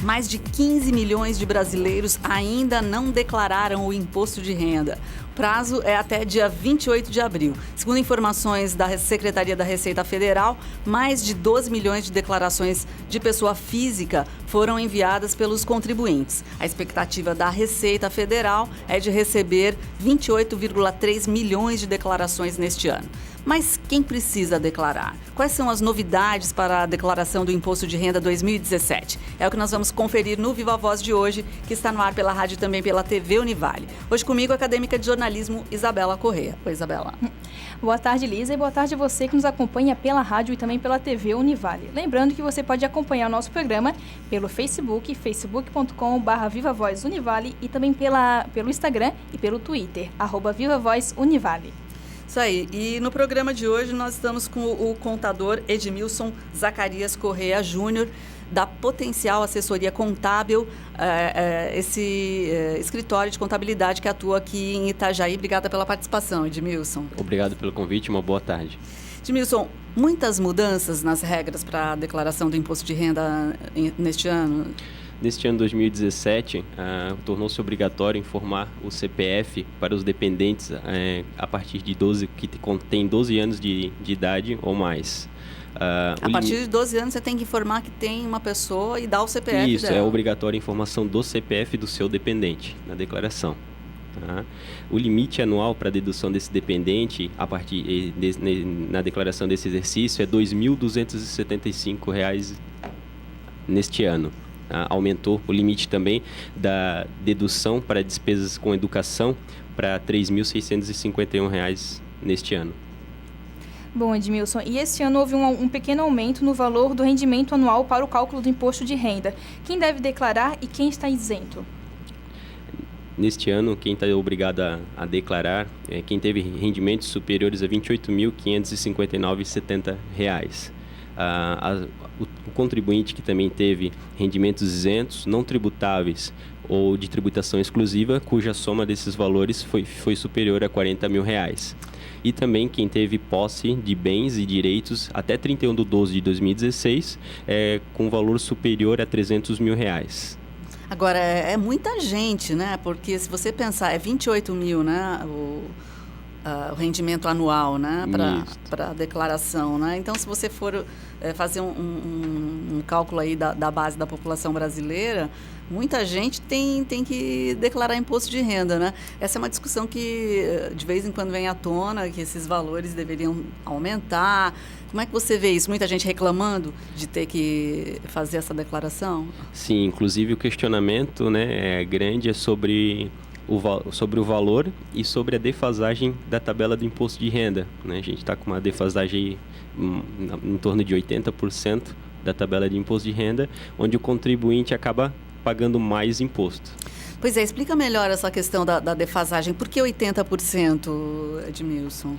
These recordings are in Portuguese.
mais de 15 milhões de brasileiros ainda não declararam o imposto de renda. O prazo é até dia 28 de abril. Segundo informações da Secretaria da Receita Federal, mais de 12 milhões de declarações de pessoa física foram enviadas pelos contribuintes. A expectativa da Receita Federal é de receber 28,3 milhões de declarações neste ano. Mas quem precisa declarar? Quais são as novidades para a declaração do Imposto de Renda 2017? É o que nós vamos conferir no Viva Voz de hoje, que está no ar pela rádio e também pela TV Univale. Hoje comigo a acadêmica de jornalismo Isabela Corrêa. Oi, Isabela. Boa tarde, Lisa, e boa tarde a você que nos acompanha pela rádio e também pela TV Univale. Lembrando que você pode acompanhar o nosso programa pelo Facebook, facebook.com/Viva Voz Univale, e também pelo Instagram e pelo Twitter, @Viva Voz Univale. Isso aí. E no programa de hoje nós estamos com o contador Edmilson Zacarias Corrêa Júnior, da Potencial Assessoria Contábil, esse escritório de contabilidade que atua aqui em Itajaí. Obrigada pela participação, Edmilson. Obrigado pelo convite, uma boa tarde. Edmilson, muitas mudanças nas regras para a declaração do imposto de renda neste ano? Neste ano 2017, tornou-se obrigatório informar o CPF para os dependentes a partir de 12, que tem 12 anos de idade ou mais. A partir de 12 anos você tem que informar que tem uma pessoa e dar o CPF Isso, dela. é obrigatória a informação do CPF do seu dependente na declaração. Tá? O limite anual para a dedução desse dependente na declaração desse exercício é R$ 2.275 neste ano. Aumentou o limite também da dedução para despesas com educação para R$ 3.651 neste ano. Bom, Edmilson, e esse ano houve um pequeno aumento no valor do rendimento anual para o cálculo do imposto de renda. Quem deve declarar e quem está isento? Neste ano, quem está obrigado a declarar é quem teve rendimentos superiores a R$ 28.559,70. O contribuinte que também teve rendimentos isentos, não tributáveis ou de tributação exclusiva, cuja soma desses valores foi superior a R$ 40 mil. E também quem teve posse de bens e direitos até 31 de 12 de 2016, com valor superior a R$ 300 mil. Agora, é muita gente, né? Porque se você pensar, é 28 mil, né? O rendimento anual, né, para a declaração, né? Então, se você for fazer um cálculo aí da base da população brasileira, muita gente tem que declarar imposto de renda, né? Essa é uma discussão que de vez em quando vem à tona, que esses valores deveriam aumentar. Como é que você vê isso? Muita gente reclamando de ter que fazer essa declaração? Sim, inclusive o questionamento, né, grande sobre o valor e sobre a defasagem da tabela do imposto de renda, né? A gente está com uma defasagem em torno de 80% da tabela de imposto de renda, onde o contribuinte acaba pagando mais imposto. Pois é, explica melhor essa questão da defasagem. Por que 80%, Edmilson?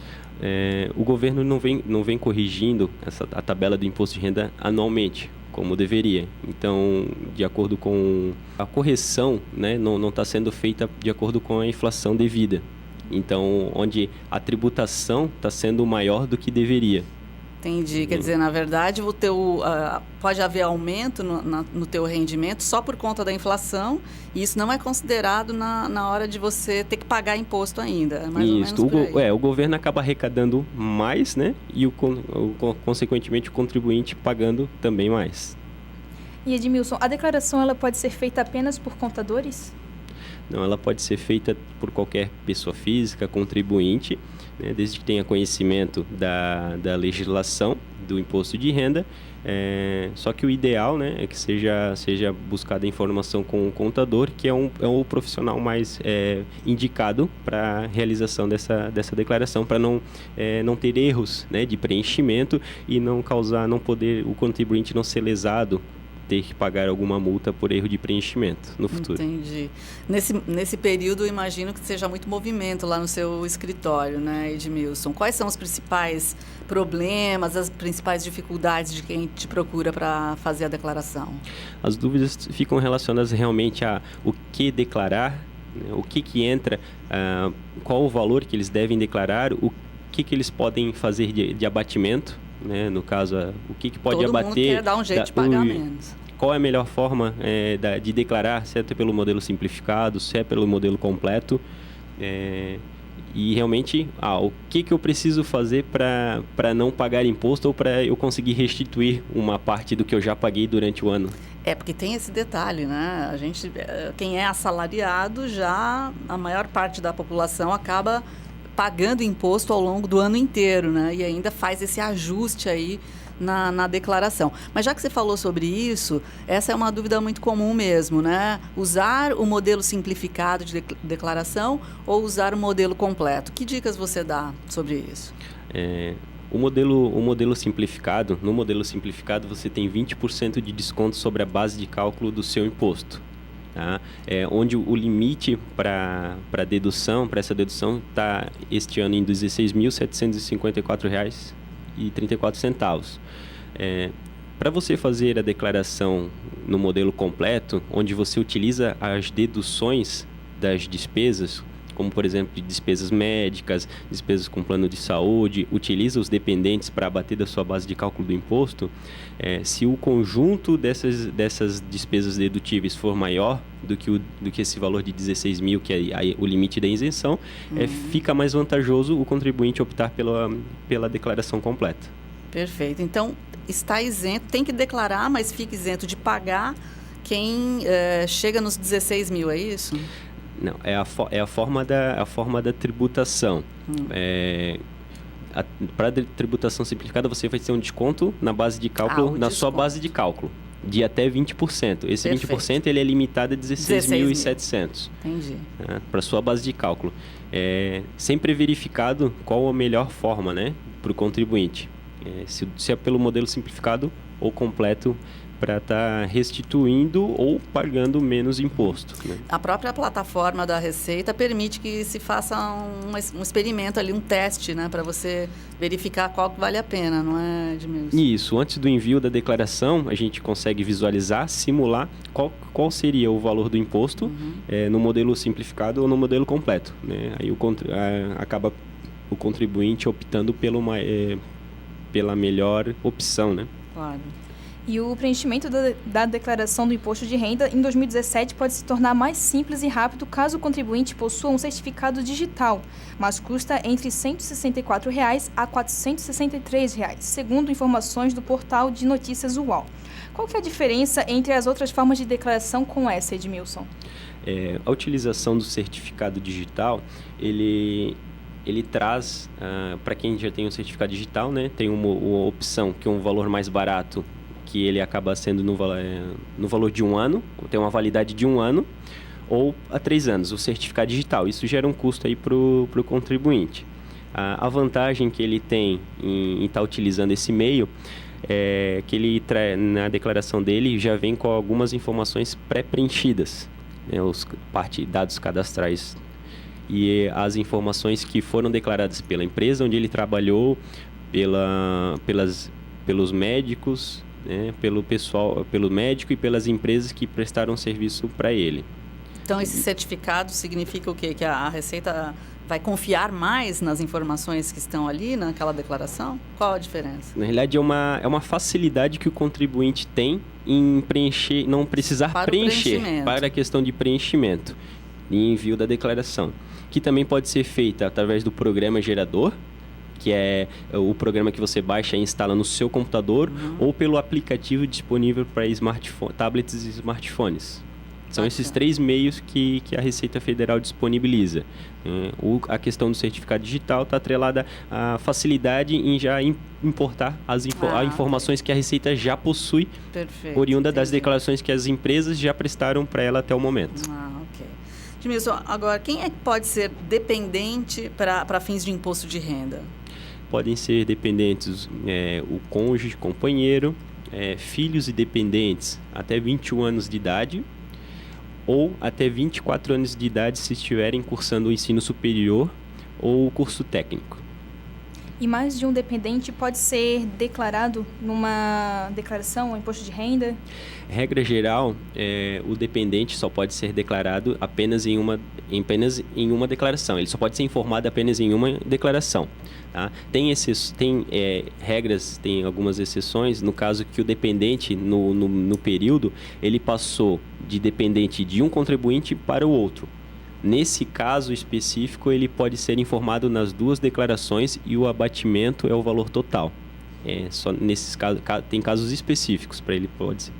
O governo não vem corrigindo a tabela do imposto de renda anualmente, como deveria. Então, de acordo com a correção, né, não está sendo feita de acordo com a inflação devida. Então, onde a tributação está sendo maior do que deveria. Entendi. Quer dizer, na verdade, pode haver aumento no teu rendimento só por conta da inflação, e isso não é considerado na hora de você ter que pagar imposto ainda. É mais ou menos por aí. O governo acaba arrecadando mais, né? E consequentemente o contribuinte pagando também mais. E Edmilson, a declaração ela pode ser feita apenas por contadores? Não, ela pode ser feita por qualquer pessoa física, contribuinte, né, desde que tenha conhecimento da legislação do imposto de renda. Só que o ideal, né, é que seja buscada a informação com o contador, que é o profissional mais indicado para a realização dessa declaração, para não ter erros, né, de preenchimento e o contribuinte não ser lesado, ter que pagar alguma multa por erro de preenchimento no futuro. Entendi. Nesse período, eu imagino que seja muito movimento lá no seu escritório, né, Edmilson? Quais são os principais problemas, as principais dificuldades de quem te procura para fazer a declaração? As dúvidas ficam relacionadas realmente a o que declarar, né, o que entra, qual o valor que eles devem declarar, o que eles podem fazer de abatimento, né? No caso, o que pode Todo abater... mundo quer dar um jeito de pagar menos. qual é a melhor forma de declarar, se é pelo modelo simplificado, se é pelo modelo completo, e realmente, o que eu preciso fazer para não pagar imposto ou para eu conseguir restituir uma parte do que eu já paguei durante o ano. Porque tem esse detalhe, né? Quem é assalariado, já a maior parte da população acaba pagando imposto ao longo do ano inteiro, né? E ainda faz esse ajuste aí na declaração. Mas já que você falou sobre isso, essa é uma dúvida muito comum mesmo, né? Usar o modelo simplificado de declaração ou usar o modelo completo? Que dicas você dá sobre isso? O modelo simplificado, no modelo simplificado você tem 20% de desconto sobre a base de cálculo do seu imposto. Tá? Onde o limite para essa dedução está este ano em R$ 16.754,34. Para você fazer a declaração no modelo completo, onde você utiliza as deduções das despesas, como por exemplo de despesas médicas, despesas com plano de saúde, utiliza os dependentes para abater da sua base de cálculo do imposto, se o conjunto dessas despesas dedutíveis for maior do que esse valor de 16 mil, que é o limite da isenção, fica mais vantajoso o contribuinte optar pela declaração completa. Perfeito. Então, está isento, tem que declarar, mas fica isento de pagar quem chega nos 16 mil, é isso? Não, é a forma da tributação. Para a tributação simplificada, você vai ter um desconto na base de cálculo, sua base de cálculo, de até 20%. Esse Perfeito. 20% ele é limitado a 16.700. Entendi. Para a sua base de cálculo. Sempre verificado qual a melhor forma, né, para o contribuinte. Se é pelo modelo simplificado ou completo, para estar restituindo ou pagando menos imposto. Né? A própria plataforma da Receita permite que se faça um experimento ali, um teste, né, para você verificar qual que vale a pena, não é, Edmilson? Isso. Antes do envio da declaração, a gente consegue visualizar, simular qual seria o valor do imposto no modelo simplificado ou no modelo completo. Né? Aí acaba o contribuinte optando pela melhor opção, né? Claro. E o preenchimento da declaração do imposto de renda em 2017 pode se tornar mais simples e rápido caso o contribuinte possua um certificado digital, mas custa entre R$ 164 a R$ 463, segundo informações do portal de notícias UOL. Qual que é a diferença entre as outras formas de declaração com essa, Edmilson? A utilização do certificado digital, ele traz, para quem já tem um certificado digital, né, tem uma opção que é um valor mais barato, que ele acaba sendo no valor de 1 ano, tem uma validade de 1 ano, ou a 3 anos, o certificado digital. Isso gera um custo aí para o contribuinte. A vantagem que ele tem em estar utilizando esse meio é que ele, na declaração dele, já vem com algumas informações pré-preenchidas, né, dados cadastrais e as informações que foram declaradas pela empresa onde ele trabalhou, pelos médicos, né, pelo médico e pelas empresas que prestaram serviço para ele. Então, esse certificado significa o quê? Que a Receita vai confiar mais nas informações que estão ali naquela declaração? Qual a diferença? Na realidade, é uma facilidade que o contribuinte tem em preencher, não precisar preencher para a questão de preenchimento e envio da declaração, que também pode ser feita através do programa gerador, que é o programa que você baixa e instala no seu computador, ou pelo aplicativo disponível para tablets e smartphones. São esses 3 meios que a Receita Federal disponibiliza. A questão do certificado digital está atrelada à facilidade em já importar as informações que a Receita já possui, oriunda das declarações que as empresas já prestaram para ela até o momento. Ok. Edmilson, agora, quem é que pode ser dependente para fins de imposto de renda? Podem ser dependentes o cônjuge, companheiro, filhos e dependentes até 21 anos de idade ou até 24 anos de idade se estiverem cursando o ensino superior ou o curso técnico. e mais de um dependente pode ser declarado numa declaração, um imposto de renda? Regra geral, o dependente só pode ser declarado apenas em uma declaração. Ele só pode ser informado apenas em uma declaração. Tá? Tem regras, tem algumas exceções, no caso que o dependente, no período, ele passou de dependente de um contribuinte para o outro. Nesse caso específico, ele pode ser informado nas duas declarações e o abatimento é o valor total. Só nesses casos, tem casos específicos para ele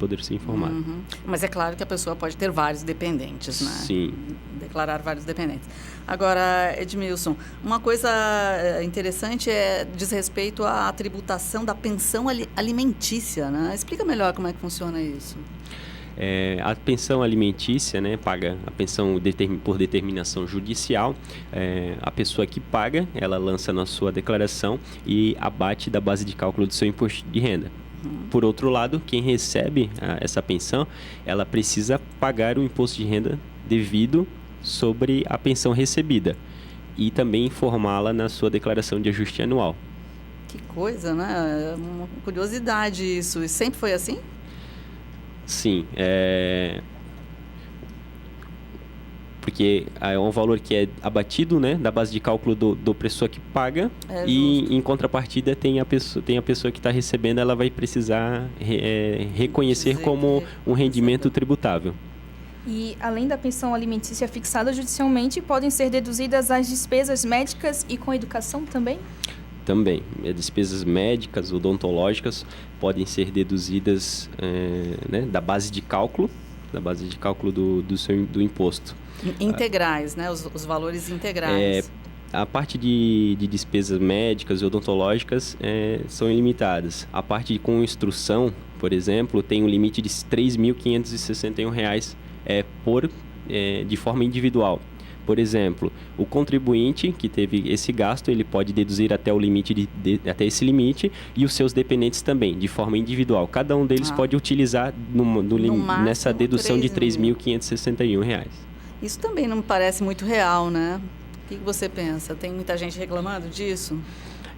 poder ser informado. Uhum. Mas é claro que a pessoa pode ter vários dependentes, né? Sim. Declarar vários dependentes. Agora, Edmilson, uma coisa interessante diz respeito à tributação da pensão alimentícia, né? Explica melhor como é que funciona isso. A pensão alimentícia, né, paga a pensão por determinação judicial. A pessoa que paga, ela lança na sua declaração e abate da base de cálculo do seu imposto de renda. Por outro lado, quem recebe essa pensão, ela precisa pagar o imposto de renda devido sobre a pensão recebida e também informá-la na sua declaração de ajuste anual. Que coisa, né? Uma curiosidade isso. E sempre foi assim? Sim, porque é um valor que é abatido, né, da base de cálculo do pessoa que paga e em contrapartida tem a pessoa que está recebendo, ela vai precisar reconhecer como um rendimento tributável. E além da pensão alimentícia fixada judicialmente, podem ser deduzidas as despesas médicas e com educação também? Também. Despesas médicas, odontológicas podem ser deduzidas da base de cálculo do imposto. Integrais, né? Os valores integrais. A parte de despesas médicas e odontológicas são ilimitadas. A parte com instrução, por exemplo, tem um limite de R$ 3.561 de forma individual. Por exemplo, o contribuinte que teve esse gasto, ele pode deduzir até o limite até esse limite e os seus dependentes também, de forma individual. Cada um deles pode utilizar nessa dedução de R$ 3.561. Isso também não me parece muito real, né? O que você pensa? Tem muita gente reclamando disso?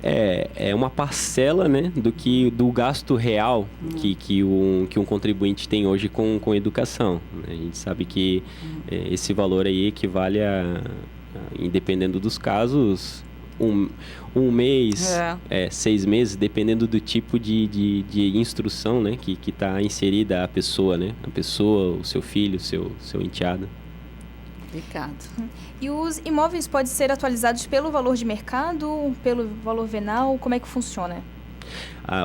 É uma parcela, né, do gasto real que um contribuinte tem hoje com educação. A gente sabe que esse valor aí equivale dependendo dos casos, um mês, 6 meses, dependendo do tipo de instrução, né, que está inserida a pessoa, né, o seu filho, o seu enteado. Complicado. E os imóveis podem ser atualizados pelo valor de mercado, pelo valor venal? Como é que funciona?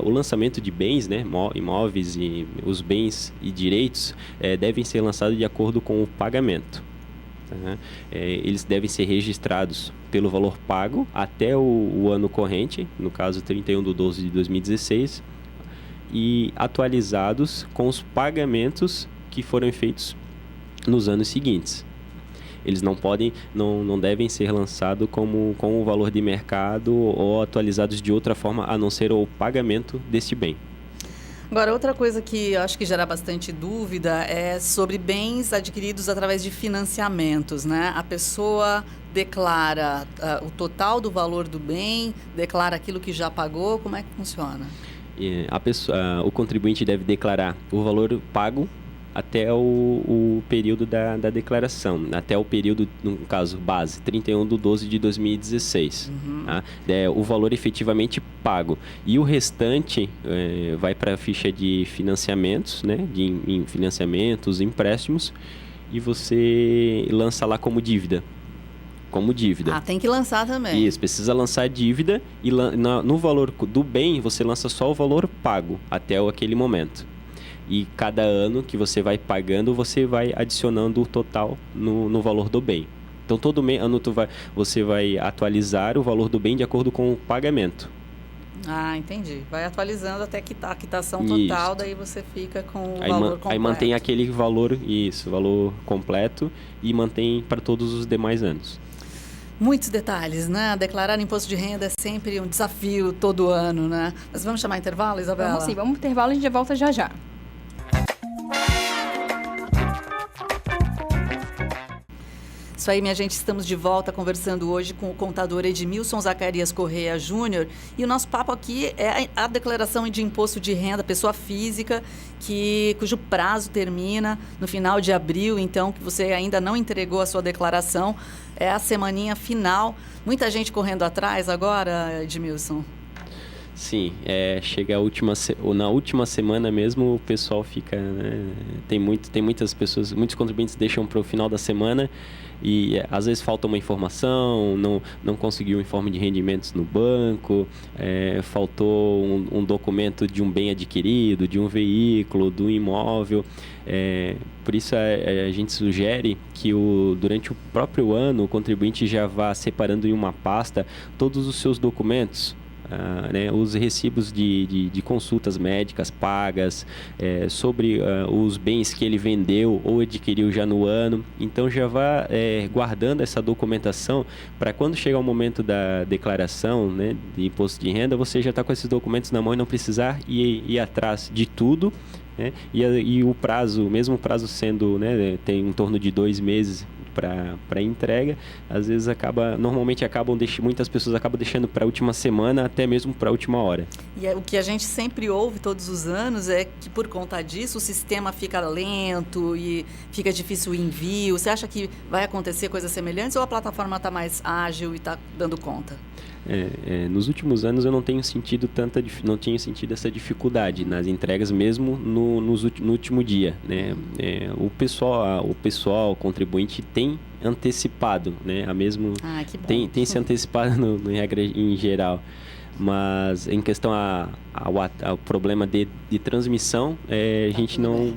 O lançamento de bens, né, imóveis e os bens e direitos devem ser lançados de acordo com o pagamento. Tá? Eles devem ser registrados pelo valor pago até o ano corrente, no caso 31/12/2016, e atualizados com os pagamentos que foram feitos nos anos seguintes. Eles não devem ser lançados com o valor de mercado ou atualizados de outra forma, a não ser o pagamento deste bem. Agora, outra coisa que eu acho que gera bastante dúvida é sobre bens adquiridos através de financiamentos, né? A pessoa declara o total do valor do bem, declara aquilo que já pagou, como é que funciona? O contribuinte deve declarar o valor pago até o período da declaração, até o período, no caso, base, 31/12/2016. Tá? O valor efetivamente pago. E o restante vai para a ficha de financiamentos, né? de financiamentos, empréstimos, e você lança lá como dívida. Tem que lançar também. Isso, precisa lançar a dívida e no valor do bem você lança só o valor pago até aquele momento. E cada ano que você vai pagando, você vai adicionando o total no valor do bem. Então, todo ano você vai atualizar o valor do bem de acordo com o pagamento. Entendi. Vai atualizando até a quitação total, daí você fica com o valor completo. Aí mantém aquele valor, valor completo, e mantém para todos os demais anos. Muitos detalhes, né? Declarar imposto de renda é sempre um desafio todo ano, né? Mas vamos chamar intervalo, Isabela? Vamos sim, vamos pro intervalo e a gente volta já já. Isso aí, minha gente, estamos de volta conversando hoje com o contador Edmilson Zacarias Correia Júnior. E o nosso papo aqui é a declaração de imposto de renda, pessoa física, cujo prazo termina no final de abril. Então, que você ainda não entregou a sua declaração, é a semaninha final. Muita gente correndo atrás agora, Edmilson? Sim, chega na última semana mesmo, o pessoal fica, né, tem muitas pessoas, muitos contribuintes deixam para o final da semana e às vezes falta uma informação, não conseguiu um informe de rendimentos no banco, faltou um documento de um bem adquirido, de um veículo, do imóvel. Por isso a gente sugere que durante o próprio ano o contribuinte já vá separando em uma pasta todos os seus documentos. Né, os recibos de consultas médicas pagas, sobre os bens que ele vendeu ou adquiriu já no ano. Então já vá guardando essa documentação para quando chegar o momento da declaração, né, de imposto de renda, você já está com esses documentos na mão e não precisar ir atrás de tudo. Né, e o prazo, mesmo o prazo sendo, né, tem em torno de 2 meses para entrega, às vezes muitas pessoas acabam deixando para a última semana, até mesmo para a última hora. E o que a gente sempre ouve todos os anos é que por conta disso o sistema fica lento e fica difícil o envio. Você acha que vai acontecer coisas semelhantes ou a plataforma está mais ágil e está dando conta? Nos últimos anos eu não tinha sentido essa dificuldade nas entregas, mesmo no último dia, né? O pessoal contribuinte tem antecipado, né? Que bom. Tem se antecipado em regra em geral, mas em questão ao problema de transmissão, a gente não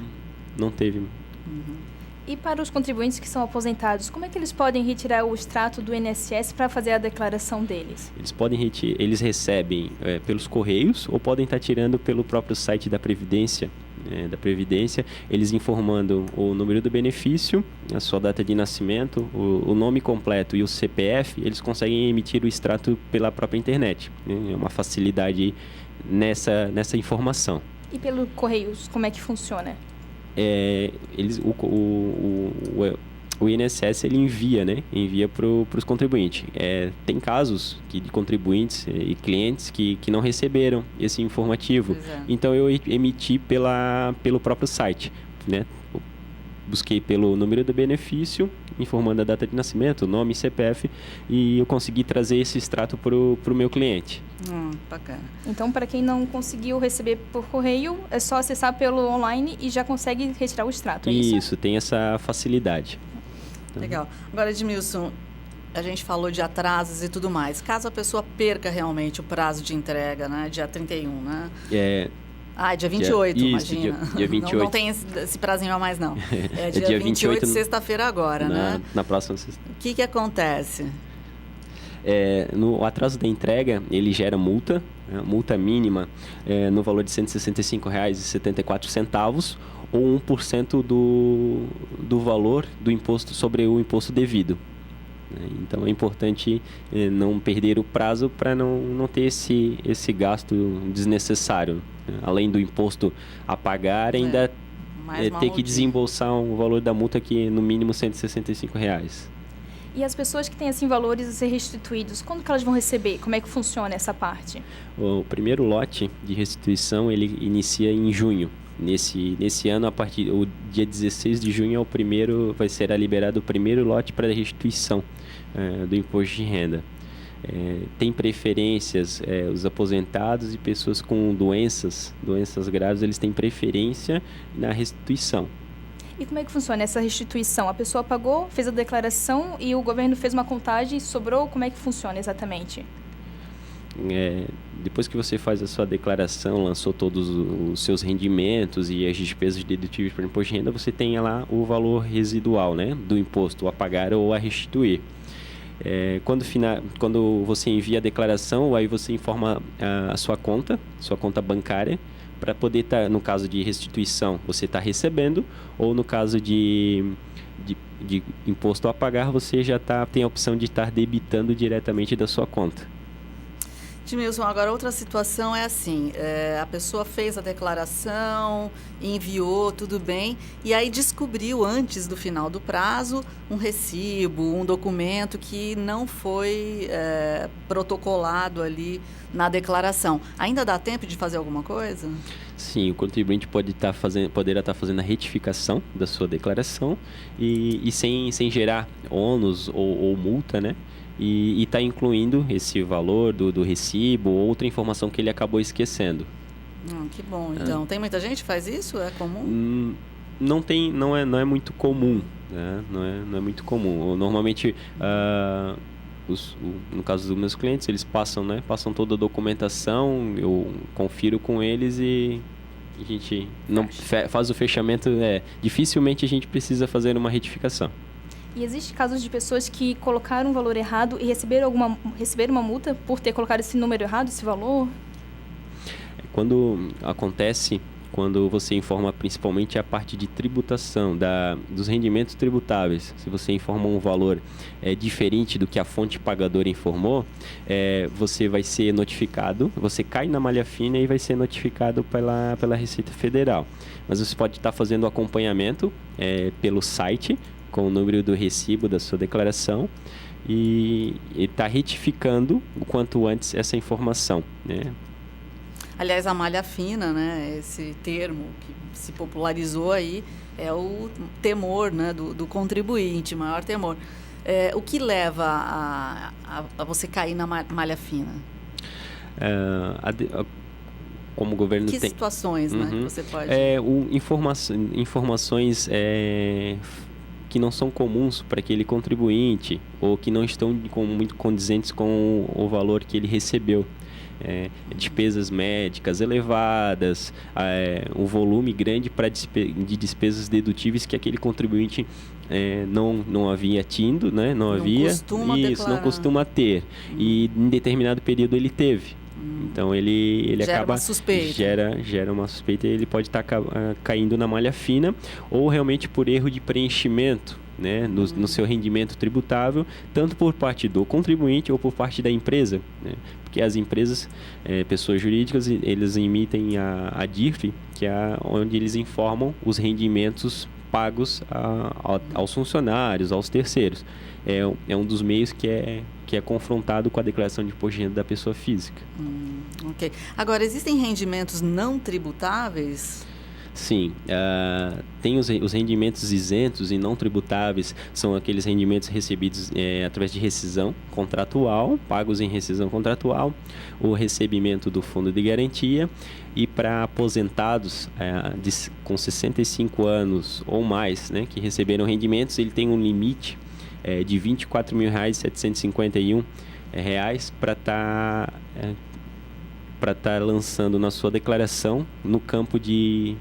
teve. Uhum. E para os contribuintes que são aposentados, como é que eles podem retirar o extrato do INSS para fazer a declaração deles? Eles recebem pelos correios ou podem estar tirando pelo próprio site da Previdência, eles informando o número do benefício, a sua data de nascimento, o nome completo e o CPF, eles conseguem emitir o extrato pela própria internet. É uma facilidade nessa informação. E pelo correios, como é que funciona? O INSS ele envia para os contribuintes. Tem casos de contribuintes e clientes que não receberam esse informativo. Então eu emiti pelo próprio site, né? Busquei pelo número do benefício, informando a data de nascimento, nome e CPF, e eu consegui trazer esse extrato para o meu cliente. Bacana. Então, para quem não conseguiu receber por correio, é só acessar pelo online e já consegue retirar o extrato, é isso? Isso, tem essa facilidade. Legal. Agora, Edmilson, a gente falou de atrasos e tudo mais. Caso a pessoa perca realmente o prazo de entrega, né, dia 31, né? Dia 28, imagina. Dia 28. Não tem esse prazinho a mais, não. É dia 28, sexta-feira agora, né? Na próxima sexta. O que acontece? No atraso da entrega, ele gera multa, multa mínima no valor de R$ 165,74 ou 1% do valor do imposto sobre o imposto devido. Então é importante não perder o prazo para não ter esse gasto desnecessário. Além do imposto a pagar, ainda ter que desembolsar um valor da multa que no mínimo R$ 165. E as pessoas que têm assim valores a ser restituídos, quando que elas vão receber? Como é que funciona essa parte? O primeiro lote de restituição ele inicia em junho. Nesse ano, o dia 16 de junho vai ser liberado o primeiro lote para restituição do imposto de renda. Tem preferências, os aposentados e pessoas com doenças graves, eles têm preferência na restituição. E como é que funciona essa restituição? A pessoa pagou, fez a declaração e o governo fez uma contagem e sobrou? Como é que funciona exatamente? Depois que você faz a sua declaração, lançou todos os seus rendimentos e as despesas dedutíveis para o imposto de renda, você tem lá o valor residual, né, do imposto a pagar ou a restituir. Quando você envia a declaração, aí você informa a sua conta bancária, para poder estar, no caso de restituição, você está recebendo, ou no caso de imposto a pagar, você já tem a opção de estar debitando diretamente da sua conta. Edmilson, agora outra situação é assim, a pessoa fez a declaração, enviou, tudo bem, e aí descobriu antes do final do prazo um recibo, um documento que não foi protocolado ali na declaração. Ainda dá tempo de fazer alguma coisa? Sim, o contribuinte poderá estar fazendo a retificação da sua declaração e sem gerar ônus ou multa, né? E está incluindo esse valor do recibo ou outra informação que ele acabou esquecendo. Que bom. Então, tem muita gente que faz isso? É comum? Não é muito comum, né? Não é muito comum. Normalmente, no caso dos meus clientes, eles passam toda a documentação, eu confiro com eles e a gente não faz o fechamento. Dificilmente a gente precisa fazer uma retificação. E existe casos de pessoas que colocaram um valor errado e receberam uma multa por ter colocado esse número errado, esse valor? Quando você informa principalmente a parte de tributação, dos rendimentos tributáveis, se você informa um valor diferente do que a fonte pagadora informou, você vai ser notificado, você cai na malha fina e vai ser notificado pela Receita Federal. Mas você pode estar fazendo o acompanhamento pelo site, com o número do recibo da sua declaração e está retificando o quanto antes essa informação, né? Aliás, a malha fina, né, esse termo que se popularizou aí, é o temor, né, do contribuinte, maior temor. O que leva a você cair na malha fina? Como o governo tem... Que situações, né, que você pode... Informações que não são comuns para aquele contribuinte ou que não estão muito condizentes com o valor que ele recebeu. Despesas médicas elevadas, um volume grande de despesas dedutíveis que aquele contribuinte não havia tido, né? Não costuma ter. E em determinado período ele teve. Então ele gera acaba uma suspeita. Gera uma suspeita e ele pode estar caindo na malha fina ou realmente por erro de preenchimento, né, no seu rendimento tributável, tanto por parte do contribuinte ou por parte da empresa, né? Porque as empresas, pessoas jurídicas, eles emitem a DIRF, que é onde eles informam os rendimentos pagos aos funcionários, aos terceiros. É um dos meios que é confrontado com a declaração de imposto de renda da pessoa física. Ok. Agora, existem rendimentos não tributáveis? Sim, tem os rendimentos isentos e não tributáveis, são aqueles rendimentos recebidos através de rescisão contratual, pagos em rescisão contratual, o recebimento do fundo de garantia, e para aposentados com 65 anos ou mais, né, que receberam rendimentos, ele tem um limite de R$ 24.751 para estar lançando na sua declaração no campo de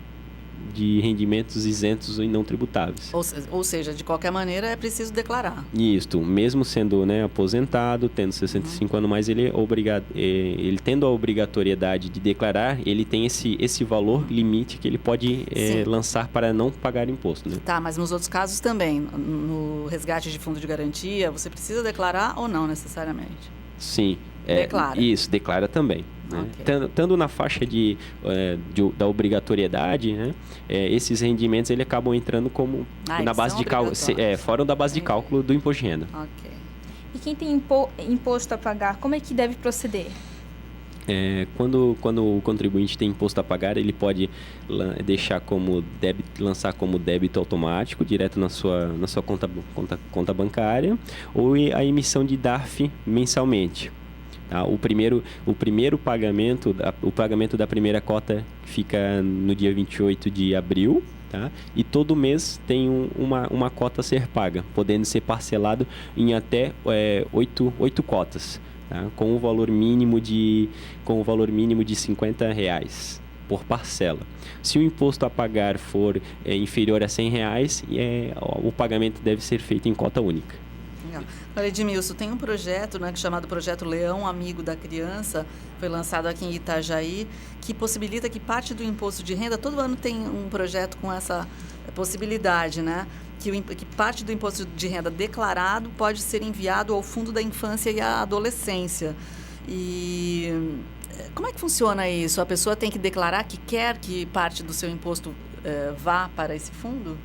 rendimentos isentos e não tributáveis. Ou seja, de qualquer maneira é preciso declarar. Isso, mesmo sendo, né, aposentado, tendo 65 anos mais, ele tendo a obrigatoriedade de declarar, ele tem esse valor limite que ele pode lançar para não pagar imposto, né? Tá, mas nos outros casos também, no resgate de fundo de garantia, você precisa declarar ou não necessariamente? Sim. Declara. Isso, declara também. Né? Okay. Estando na faixa da obrigatoriedade, né? Esses rendimentos ele acabam entrando como na base de cálculo, fora da base de cálculo do imposto de renda. Okay. E quem tem imposto a pagar, como é que deve proceder? Quando o contribuinte tem imposto a pagar, ele pode lançar como débito automático direto na sua conta bancária, ou a emissão de DARF mensalmente. Tá? O primeiro pagamento, o pagamento da primeira cota fica no dia 28 de abril, tá? E todo mês tem uma cota a ser paga, podendo ser parcelado em até 8 cotas, tá? Com o valor mínimo de R$50 por parcela. Se o imposto a pagar for inferior a R$100, o pagamento deve ser feito em cota única. Olha, Edmilson, tem um projeto, né, chamado Projeto Leão Amigo da Criança, foi lançado aqui em Itajaí, que possibilita que parte do imposto de renda, todo ano tem um projeto com essa possibilidade, né, que parte do imposto de renda declarado pode ser enviado ao Fundo da Infância e à Adolescência. E como é que funciona isso? A pessoa tem que declarar que quer que parte do seu imposto vá para esse fundo?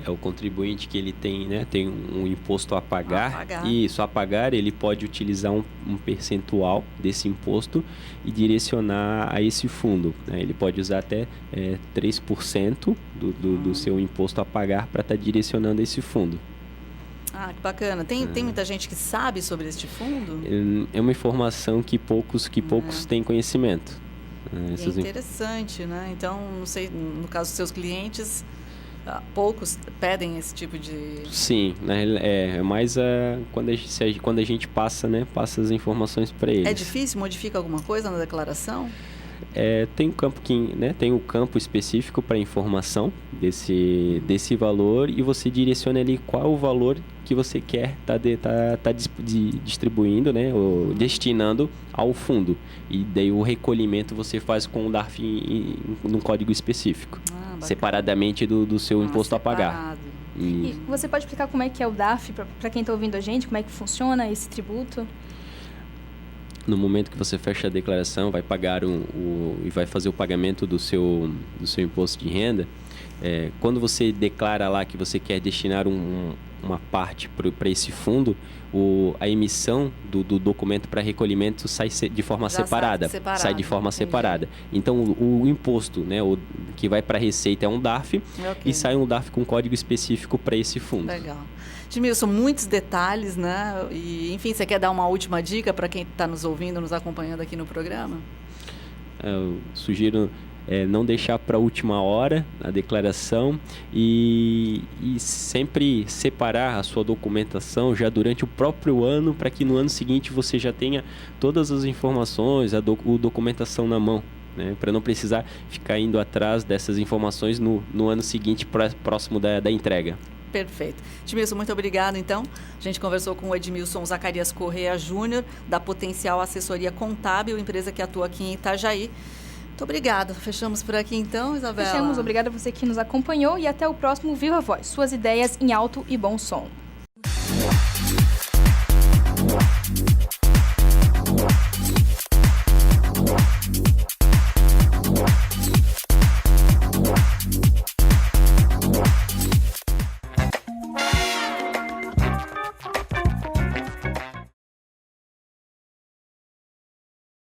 É o contribuinte que ele tem, né, tem um imposto a pagar. E isso, a pagar, ele pode utilizar um percentual desse imposto e direcionar a esse fundo, né? Ele pode usar até 3% do seu imposto a pagar para estar direcionando a esse fundo. Ah, que bacana. Tem muita gente que sabe sobre este fundo? É uma informação que poucos têm conhecimento. É interessante, né? Então, não sei, no caso dos seus clientes, poucos pedem esse tipo de... Sim, é mais quando a gente passa, né, passa as informações para eles. É difícil? Modifica alguma coisa na declaração? Tem um campo tem um campo específico para informação desse valor e você direciona ali qual é o valor que você quer tá distribuindo, né, ou destinando ao fundo. E daí o recolhimento você faz com o DARF num código específico, separadamente do seu imposto a pagar. E você pode explicar como é que é o DARF para quem está ouvindo a gente, como é que funciona esse tributo? No momento que você fecha a declaração, vai pagar e vai fazer o pagamento do seu imposto de renda, quando você declara lá que você quer destinar uma parte para esse fundo, a emissão do documento para recolhimento sai de forma separada. Sai de forma separada. Então, o imposto, né, que vai para a Receita é um DARF e sai um DARF com código específico para esse fundo. Legal. Edmilson, muitos detalhes, né? E, enfim, você quer dar uma última dica para quem está nos ouvindo, nos acompanhando aqui no programa? Eu sugiro não deixar para a última hora a declaração e sempre separar a sua documentação já durante o próprio ano, para que no ano seguinte você já tenha todas as informações, a documentação na mão, né, para não precisar ficar indo atrás dessas informações no ano seguinte, próximo da entrega. Perfeito. Edmilson, muito obrigado, então. A gente conversou com o Edmilson Zacarias Correia Júnior, da Potencial Assessoria Contábil, empresa que atua aqui em Itajaí. Muito obrigada. Fechamos por aqui, então, Isabela? Fechamos. Obrigada a você que nos acompanhou e até o próximo Viva Voz. Suas ideias em alto e bom som.